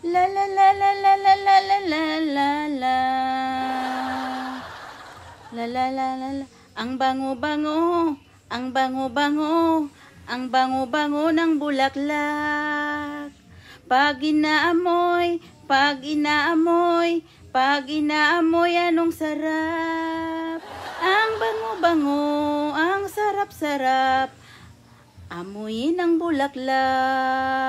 La la la la la la la la la la la. La la la la la. Ang bango-bango, ang bango-bango, ang bango-bango ng bulaklak. Pag inaamoy, pag inaamoy, pag inaamoy, anong sarap. Ang bango-bango, ang sarap-sarap, amuyin ang bulaklak.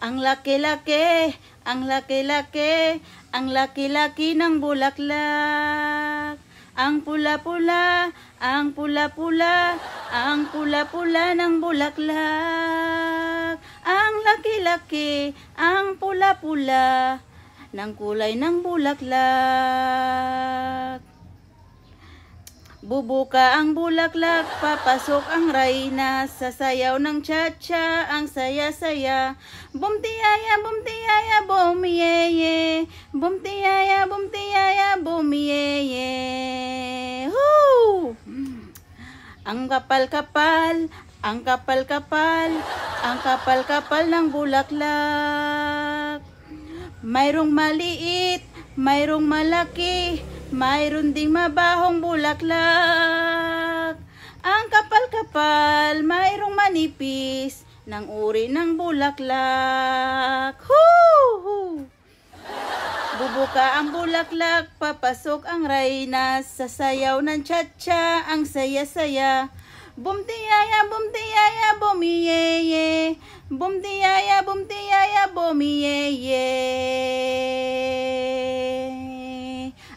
Ang laki-laki, ang laki-laki, ang laki-laki ng bulaklak. Ang pula-pula, ang pula-pula, ang pula-pula ng bulaklak. Ang laki-laki, ang pula-pula, ng kulay ng bulaklak. Bubuka ang bulaklak, papasok ang rayna, sasayaw ng cha-cha, ang saya-saya. Bumtiyaya, bumtiyaya, bumiyeye, bumtiyaya, bumtiyaya, bumiyeye. Hoo! Ang kapal-kapal, ang kapal-kapal, ang kapal-kapal ng bulaklak. Mayroong maliit, mayroong malaki, mayroon ding mabahong bulaklak. Ang kapal-kapal, mayroong manipis, ng uri ng bulaklak. Hoo! Bubuka ang bulaklak, papasok ang rayna, sasayaw ng cha-cha, ang saya-saya. Bumtiyaya, bumtiyaya, bumiyeye, bumtiyaya, bumtiyaya, bumiyeye.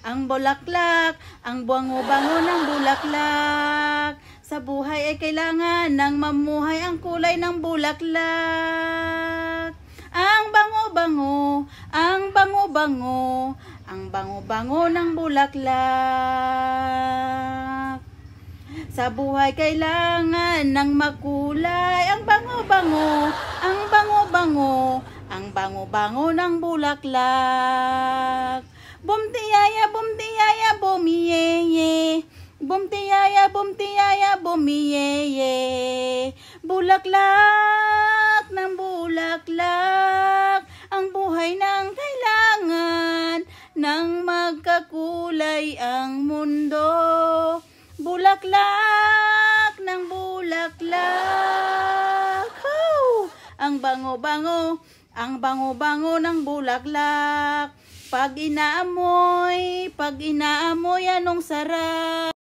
Ang bulaklak, ang bango-bango ng bulaklak. Sa buhay ay kailangan ng mamuhay ang kulay ng bulaklak. Ang bango-bango, ang bango-bango, ang bango-bango ng bulaklak. Sa buhay kailangan ng makulay, ang bango-bango, ang bango-bango, ang bango-bango ng bulaklak. Bumtiyaya, bumtiyaya, bumiyeye, bumtiyaya, bumtiyaya, bumiyeye. Bulaklak ng bulaklak, ang buhay ng kailangan ng magkakulay ang mundo. Bulaklak ng bulaklak. Oh! Ang bango-bango, ang bango-bango ng bulaklak. Pag inaamoy, anong sarap.